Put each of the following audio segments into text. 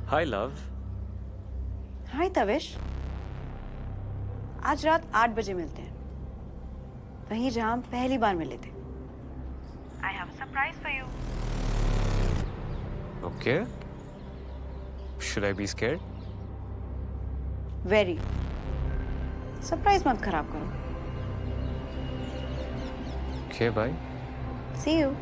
हाय love. हाय तविश। आज रात 8 बजे मिलते हैं, वहीं जहां हम पहली बार मिले थे। I have a surprise for you. Okay. Should I be scared? Very. Surprise मत खराब करो। Okay, bye. See you.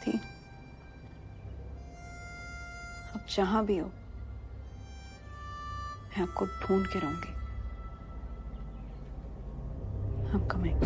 थी। अब जहां भी हो मैं आपको ढूंढ के रहूंगी। I'm coming.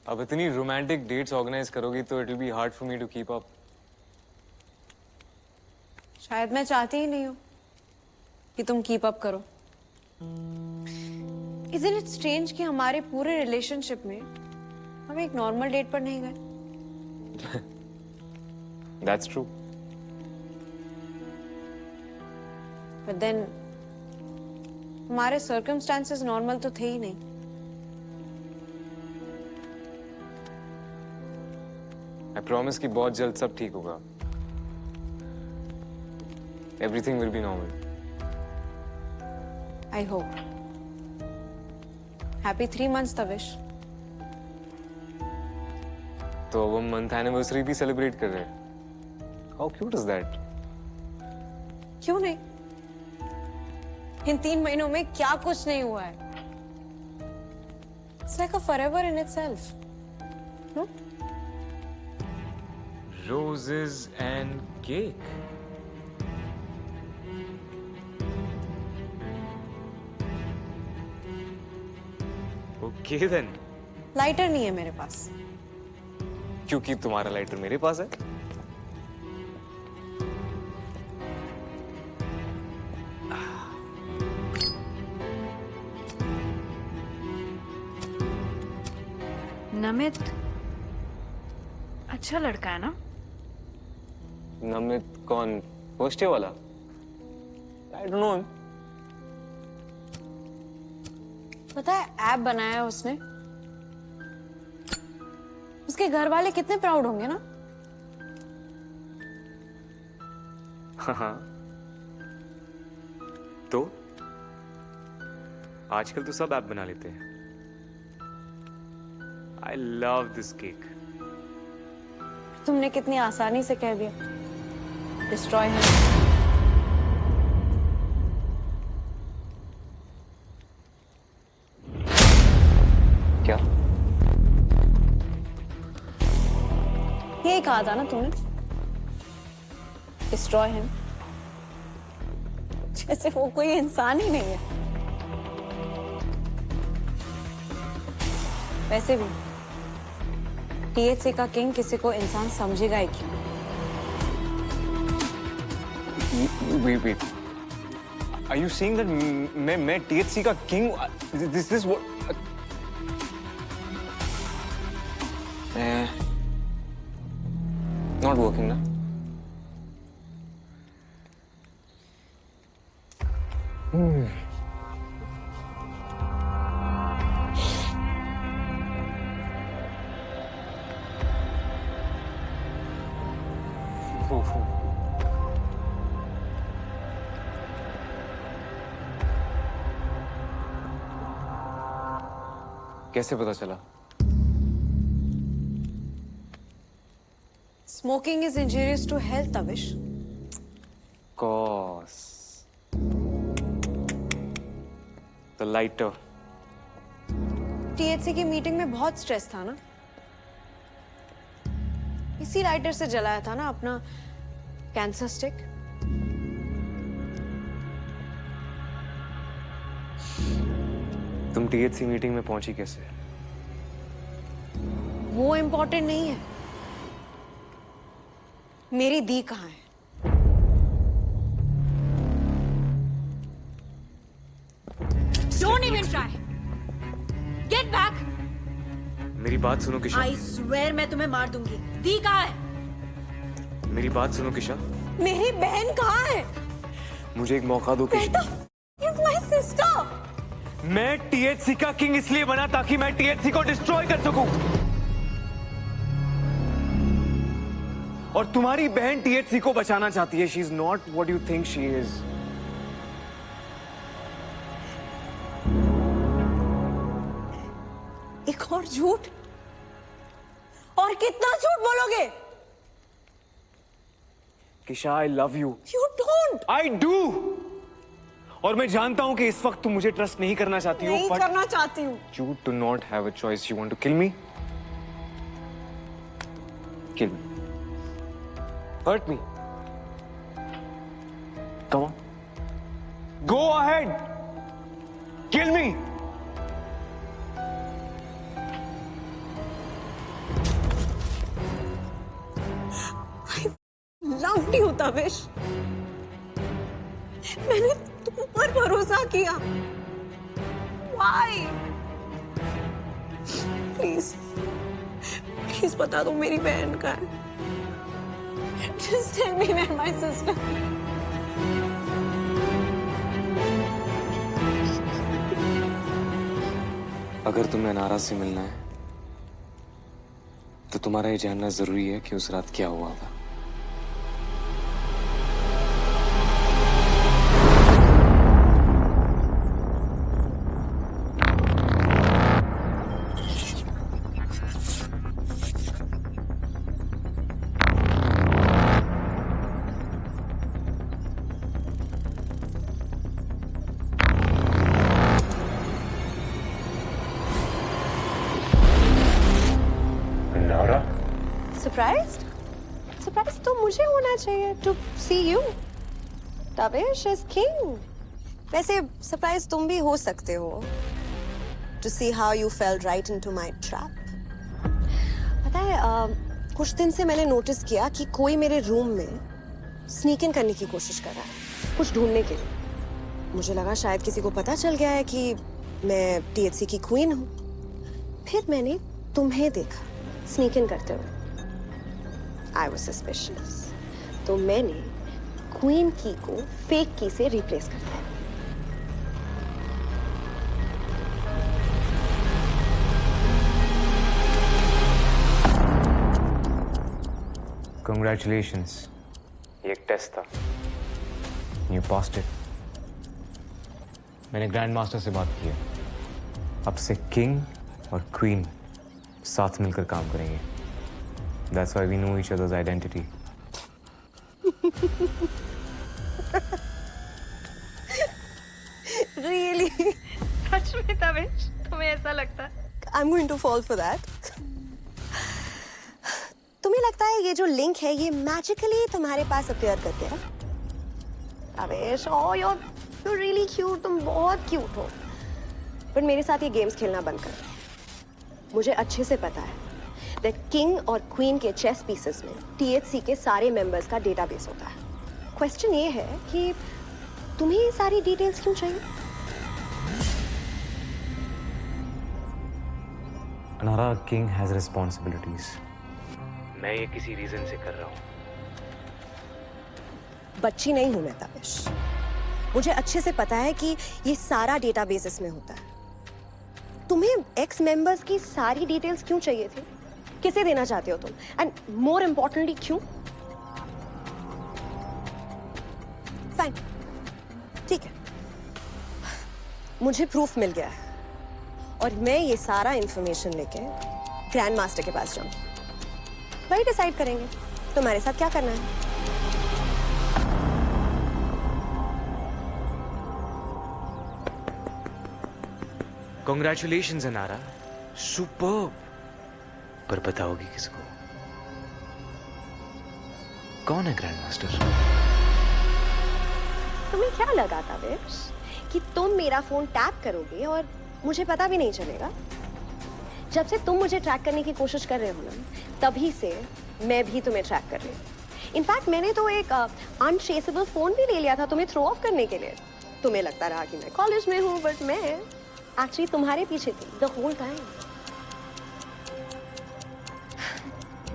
अब इतनी रोमांटिक डेट्स ऑर्गेनाइज करोगी तो it will be hard for me to keep up. शायद मैं चाहती ही नहीं हूं कि तुम कीप अप करो। Isn't it strange कि हमारे पूरे रिलेशनशिप में हम एक नॉर्मल डेट पर नहीं गए? That's true. But then हमारे सर्कमस्टांसेस नॉर्मल तो थे ही नहीं। I promise कि बहुत जल्द सब ठीक होगा। Everything will be normal. I hope. Happy 3 months, Tavish. तो अब हम मंथ एनिवर्सरी भी सेलिब्रेट कर रहे हैं। How cute is that? क्यों नहीं? इन 3 महीनों में क्या कुछ नहीं हुआ है? It's like a forever in itself. No? Roses and cake. Okay then. Lighter नहीं है मेरे पास। क्योंकि तुम्हारा लाइटर मेरे पास है। नमित अच्छा लड़का है ना? नमित कौन? फर्स्ट ईयर वाला? I don't know him. पता है ऐप बनाया है उसने। उसके घर वाले कितने प्राउड होंगे ना? हाँ। तो आजकल तो सब ऐप बना लेते हैं। I love this cake. तुमने कितनी आसानी से कह दिया। डिस्ट्रॉय है। क्या? यही कहा था ना तुमने? Destroy him. जैसे वो कोई इंसान ही नहीं है। वैसे भी टीएचसी का किंग किसी को इंसान समझेगा ही क्यों? Wait. Are you saying that मैं THC का king? This is what? Not working ना? कैसे पता चला? Smoking is injurious to health, Tavish. Course. The lighter. THC की मीटिंग में बहुत स्ट्रेस था ना, इसी लाइटर से जलाया था ना अपना कैंसर स्टिक। तुम THC मीटिंग में पहुंची कैसे? वो इम्पोर्टेंट नहीं है। मेरी दी कहाँ है? Don't even try. Get back. मेरी बात सुनो किशा। I swear मैं तुम्हें मार दूंगी। दी कहाँ है? मेरी बात सुनो किशा। मेरी बहन कहाँ है? मुझे एक मौका दो किशा। Is my sister. मैं THC का किंग इसलिए बना ताकि मैं THC को डिस्ट्रॉय कर सकूं। और तुम्हारी बहन THC को बचाना चाहती है। She is not what you think she is. एक और झूठ? और कितना झूठ बोलोगे? Kisha, I love you. You don't. I do. और मैं जानता हूं कि इस वक्त तुम मुझे ट्रस्ट नहीं करना चाहती हो। नहीं करना चाहती हूँ। You do not have a choice. You want to kill me? Kill me. Hurt me. Come on. Go ahead. Kill me. Loved you, Tavish. मैंने तुम पर भरोसा किया। Why? प्लीज बता दो मेरी बहन का है। Just tell me where my sister. अगर तुम्हें अनारा से मिलना है तो तुम्हारा ये जानना जरूरी है कि उस रात क्या हुआ था। सरप्राइज तो मुझे होना चाहिए to see you. Tavish is king. वैसे सरप्राइज तुम भी हो सकते हो to see how you fell right into my trap. पता है कुछ दिन से मैंने नोटिस किया कि कोई मेरे रूम में स्नीक इन करने की कोशिश कर रहा है कुछ ढूंढने के लिए। मुझे लगा शायद किसी को पता चल गया है कि मैं THC की क्वीन हूँ। फिर मैंने तुम्हें देखा स्नीक इन करते हुए। I was suspicious. तो मैंने क्वीन की को फेक की से रिप्लेस कर दिया। Congratulations. ये एक टेस्ट था। You passed it. मैंने ग्रैंड मास्टर से बात की है। अब से किंग और क्वीन साथ मिलकर काम करेंगे। That's why we know each other's identity. Really? सच में तविश तुम्हें ऐसा लगता है? I'm going to fall for that. तुम्हें लगता है ये जो लिंक है ये मैजिकली तुम्हारे पास अपीयर करते हैं? Tavish, oh you're really cute. तुम बहुत क्यूट हो। पर मेरे साथ ये गेम्स खेलना बंद कर। मुझे अच्छे से पता है that किंग और क्वीन के चेस पीसेस में THC के सारे मेंबर्स का डेटाबेस होता है। क्वेश्चन ये है कि तुम्हें ये सारी डिटेल्स क्यों चाहिए? अनारा, किंग हैज रिस्पॉन्सिबिलिटीज। मैं ये किसी रीजन से कर रहा हूँ। बच्ची नहीं हूं मैं तविश। मुझे अच्छे से पता है कि ये सारा डेटाबेस इसमें होता है। तुम्हें एक्स मेंबर्स की सारी डिटेल्स क्यों चाहिए थी? किसे देना चाहते हो तुम? एंड मोर इंपॉर्टेंटली क्यों? फाइन, ठीक है, मुझे प्रूफ मिल गया है और मैं ये सारा इंफॉर्मेशन लेके ग्रैंड मास्टर के पास जाऊंगी। वही डिसाइड करेंगे तुम्हारे साथ क्या करना है? Congratulations, अनारा. Superb. पर बताओगी किसको? कौन है ग्रैंड मास्टर? तुम्हें क्या लगा था बेश कि तुम मेरा फोन टैप करोगे और मुझे पता भी नहीं चलेगा? जब से तुम मुझे ट्रैक करने की कोशिश कर रहे हो ना, तभी से मैं भी तुम्हें ट्रैक कर रही हूँ. इनफैक्ट मैंने तो एक अनट्रेसेबल फोन भी ले लिया था तुम्हें थ्रो ऑफ करने के लिए. तुम्हें लगता रहा कि मैं कॉलेज में हूँ, बट मैं एक्चुअली तुम्हारे पीछे थी द होल टाइम.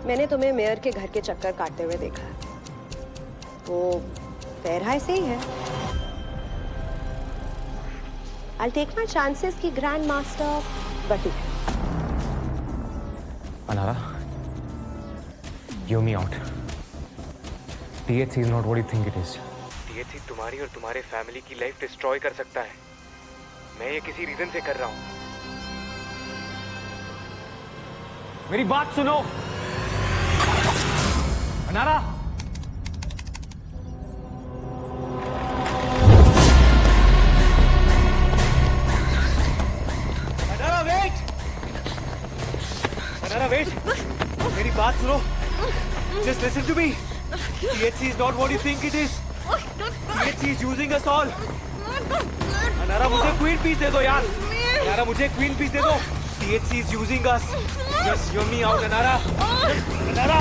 मैंने तुम्हें मेयर के घर के चक्कर काटते हुए देखा है. वो फेयर हाई से ही है. I'll take my chances कि ग्रैंड मास्टर बटी है. Anara, hear me out. THC is not what you think it is. THC तुम्हारी और तुम्हारे फैमिली की लाइफ डिस्ट्रॉय कर सकता है. मैं ये किसी रीजन से कर रहा हूं. मेरी बात सुनो. अनारा. अनारा वेट. अनारा वेट. मेरी बात सुनो. Just listen to me. THC is not what you think it is. THC is using us all. अनारा मुझे क्वीन पीस दे दो यार. अनारा मुझे क्वीन पीस दे दो. THC is using us. Just hear me out, अनारा. अनारा.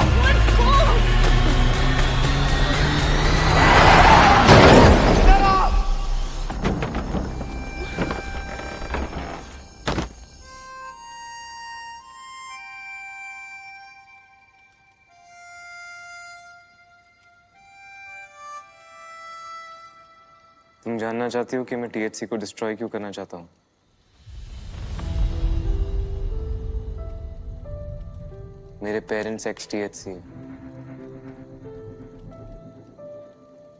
तुम जानना चाहती हो कि मैं THC को डिस्ट्रॉय क्यों करना चाहता हूँ? मेरे पेरेंट्स एक्स THC है.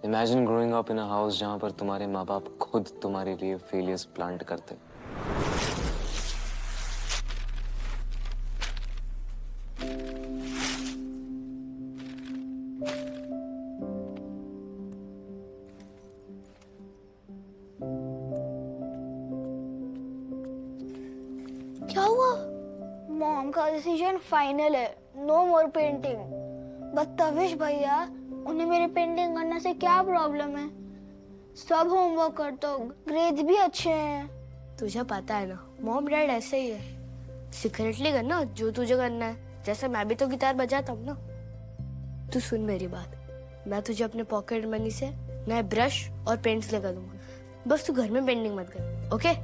Imagine growing up in a house जहां पर तुम्हारे माँ बाप खुद तुम्हारे लिए फेलियर्स प्लांट करते. क्या हुआ? मॉम का डिसीजन फाइनल है. नो मोर पेंटिंग. बस तविश भैया, उन्हें मेरी पेंटिंग करने से क्या प्रॉब्लम है? सब होमवर्क करता हूँ, ग्रेड्स भी अच्छे हैं. तुझे पता है ना, मॉम डैड ऐसे ही है. सीक्रेटली करना जो तुझे करना है. जैसे मैं भी तो गिटार बजाता हूँ ना. तू सुन मेरी बात. मैं तुझे अपने पॉकेट मनी से नए ब्रश और पेंट्स लगा दूंगा. बस तू घर में पेंटिंग मत कर, okay?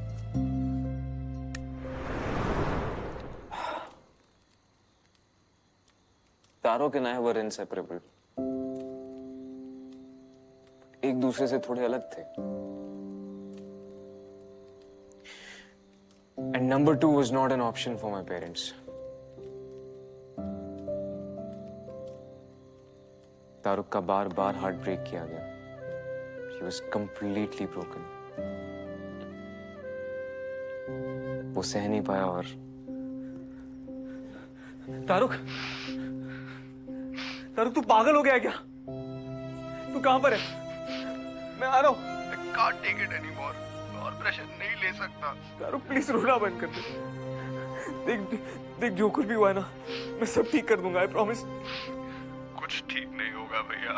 तारोक and I were inseparable. एक दूसरे से थोड़े अलग थे. And number two was not an option for my parents. तारुक का बार-बार हार्ट ब्रेक किया गया. He was completely broken. वो सह नहीं पाया और तारुक तू पागल हो गया क्या? तू कहां पर है? मैं आ रहा हूं. I can't take it anymore. और प्रेशर नहीं ले सकता. तारुक प्लीज रोना बंद कर दे. देख जो कुछ भी हुआ है ना, मैं सब ठीक कर दूंगा. I promise. कुछ ठीक नहीं होगा भैया.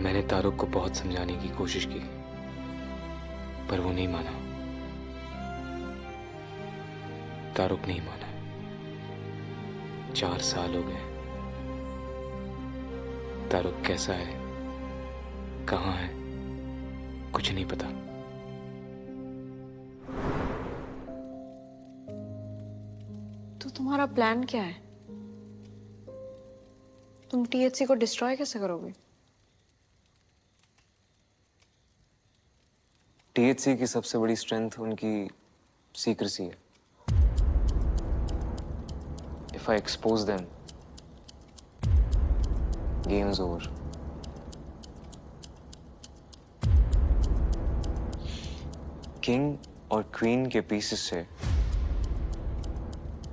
मैंने तारुक को बहुत समझाने की कोशिश की, पर वो नहीं माना. तारुक नहीं माना. 4 साल हो गए. तारुक कैसा है, कहाँ है, कुछ नहीं पता. तो तुम्हारा प्लान क्या है? तुम THC को डिस्ट्रॉय कैसे करोगे? THC की सबसे बड़ी स्ट्रेंथ उनकी सीक्रेसी है. If I expose them, game is over. King और क्वीन के पीसेस से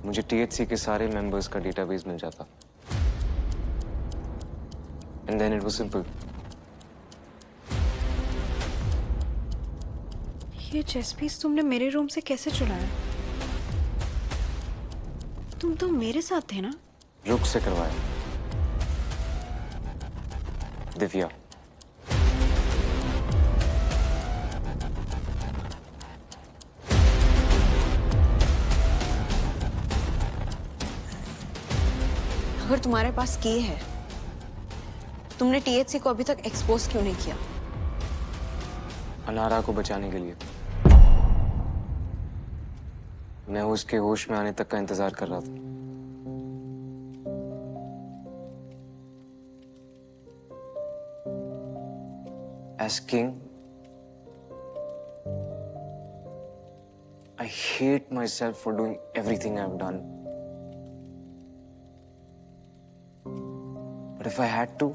मुझे THC के सारे मेंबर्स का डेटाबेस मिल जाता। And then it was simple. ये चेस पीस तुमने मेरे रूम से कैसे चुराया? तुम तो मेरे साथ थे ना? रुक से करवाया। दिव्या। अगर तुम्हारे पास की है, तुमने THC को अभी तक एक्सपोज क्यों नहीं किया? अनारा को बचाने के लिए। मैं उसके होश में आने तक का इंतजार कर रहा था। As king, I hate myself for doing everything I've done. But if I had to,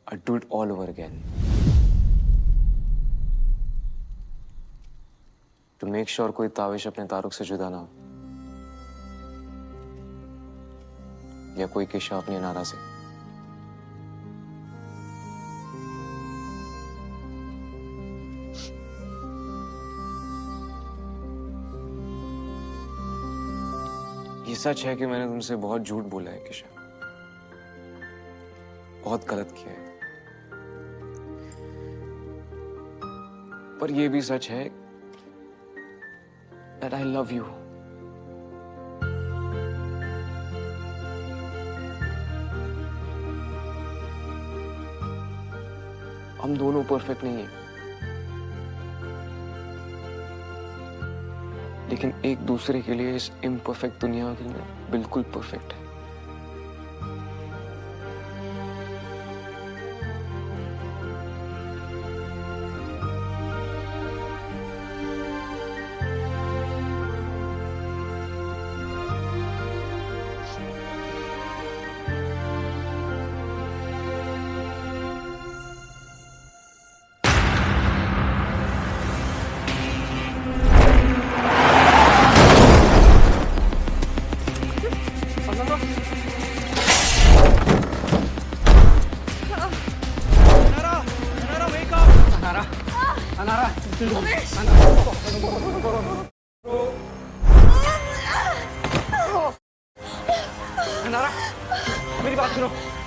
I'd do it all over again. To make sure कोई ताविश अपने तारुक से जुदा ना हो, या कोई किशा अपनी अनारा से। ये सच है कि मैंने तुमसे बहुत झूठ बोला है किशा, बहुत गलत किया है। पर ये भी सच है that I love you. हम दोनों परफेक्ट नहीं हैं, लेकिन एक दूसरे के लिए इस इम्परफेक्ट दुनिया में बिल्कुल परफेक्ट है।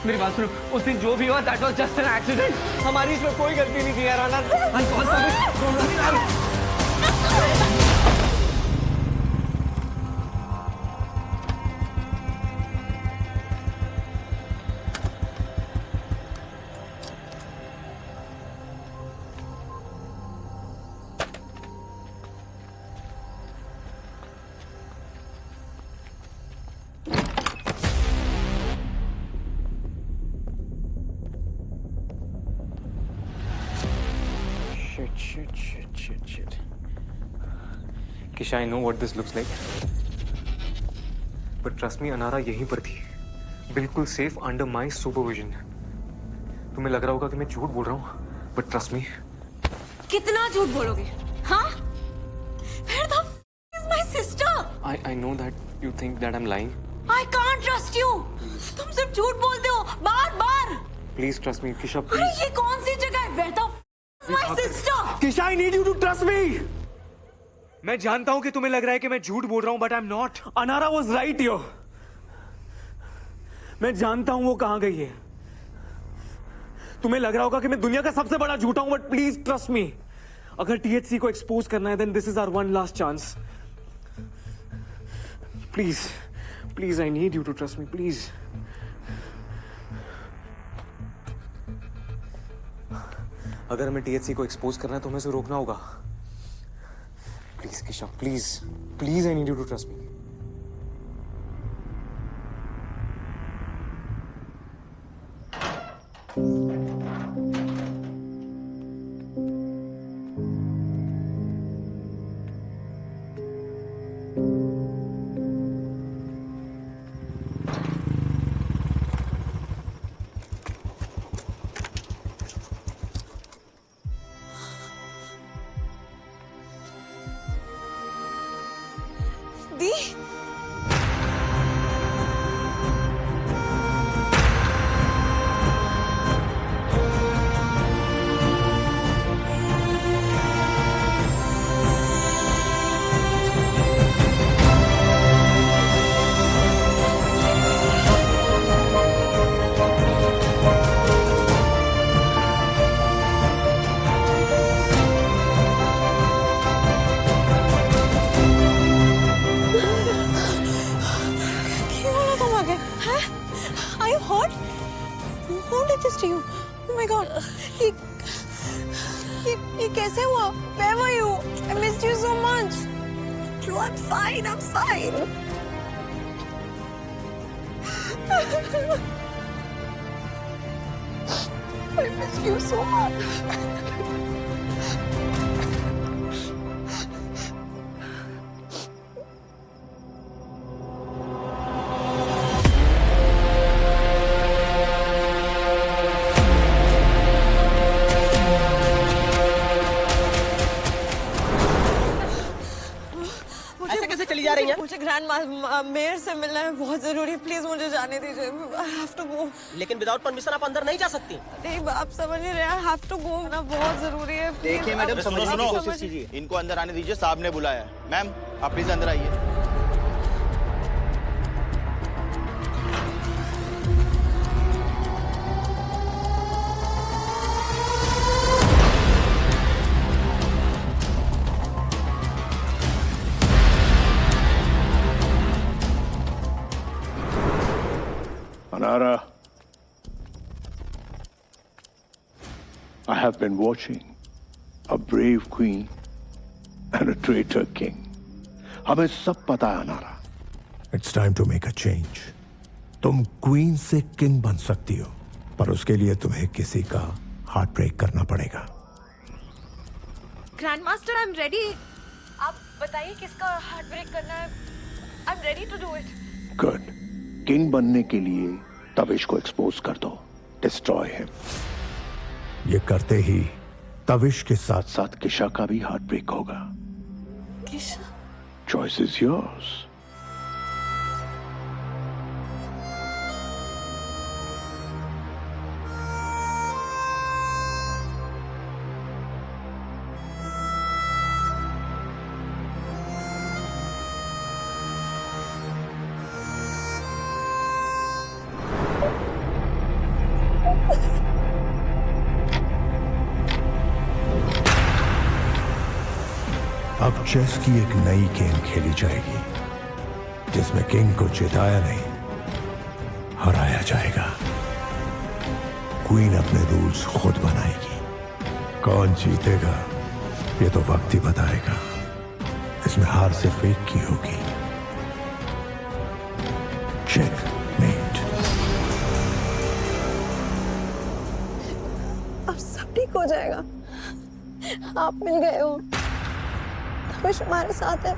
मेरी बात सुनो, उस दिन जो भी हुआ that was just an accident. हमारी इसमें कोई गलती नहीं थी यार। Shit. Kisha, I know what this looks like. But trust me, अनारा यहीं पर थी, बिल्कुल safe under my supervision. तुम्हें लग रहा होगा कि मैं झूठ बोल रहा हूँ, but trust me. कितना झूठ बोलोगे? हाँ? Where the f is my sister? I know that you think that I'm lying. I can't trust you. तुम सिर्फ झूठ बोलते हो, बार-बार. Please trust me, Kisha, अरे please. ये कौन सी जगह है? Where the f is my sister? Kisha, I need you to trust me. मैं जानता हूं कि तुम्हें लग रहा है कि मैं झूठ बोल रहा हूं, but I'm not. Anara was right here. मैं जानता हूं वो कहां गई है। तुम्हें लग रहा होगा कि मैं दुनिया का सबसे बड़ा झूठा हूं, but please trust me. अगर THC को एक्सपोज करना है, then this is our one last chance. Please, I need you to trust me, please. अगर हमें THC को एक्सपोज करना है तो हमें उसे रोकना होगा। Please Kisha, please I need you to trust me. दीदी Are you hurt? Who did this to you? Oh my God! ये कैसे हुआ? Where were you? I missed you so much. No, I'm fine. I'm fine. I missed you so much. ऐसे कैसे चली जा रही हैं? मुझे ग्रैंड मेयर से मिलना है, बहुत जरूरी है। प्लीज मुझे जाने दीजिए। I have to go. लेकिन विदाउट परमिशन आप अंदर नहीं जा सकती। नहीं, आप समझ नहीं रहे। I have to go ना, बहुत जरूरी है। देखिए मैडम, समझने की कोशिश कीजिए। इनको अंदर आने दीजिए, साहब ने बुलाया है। मैम, आप प्लीज अंदर आइए। Anara, I have been watching a brave queen and a traitor king. हमें सब पता है अनारा। It's time to make a change. तुम क्वीन से किंग बन सकती हो, पर उसके लिए तुम्हें किसी का हार्ट ब्रेक करना पड़ेगा। Grand master, I am ready. आप बताइए किसका हार्ट ब्रेक करना है। I am ready to do it. Good. King बनने के लिए तविश को एक्सपोज कर दो, डिस्ट्रॉय हिम। ये करते ही तविश के साथ साथ किशा का भी हार्ट ब्रेक होगा। किशा? Choice is yours. अब चेस की एक नई गेम खेली जाएगी, जिसमें किंग को जिताया नहीं, हराया जाएगा। क्वीन अपने रूल्स खुद बनाएगी। कौन जीतेगा ये तो वक्त ही बताएगा। इसमें हार सिर्फ एक की होगी। चेकमेट। अब सब ठीक हो जाएगा। आप मिल गए हो, तविश हमारे साथ है।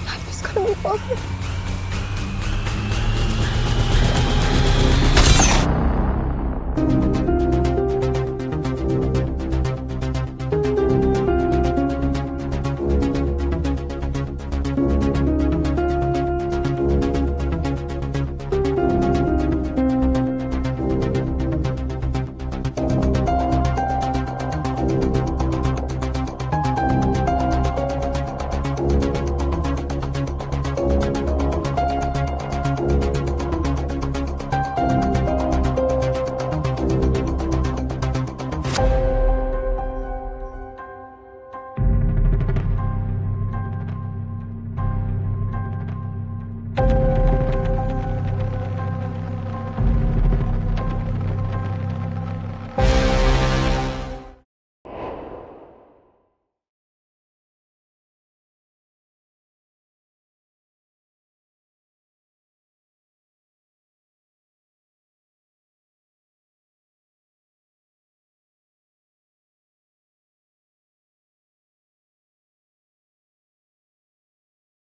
Life is gonna be perfect.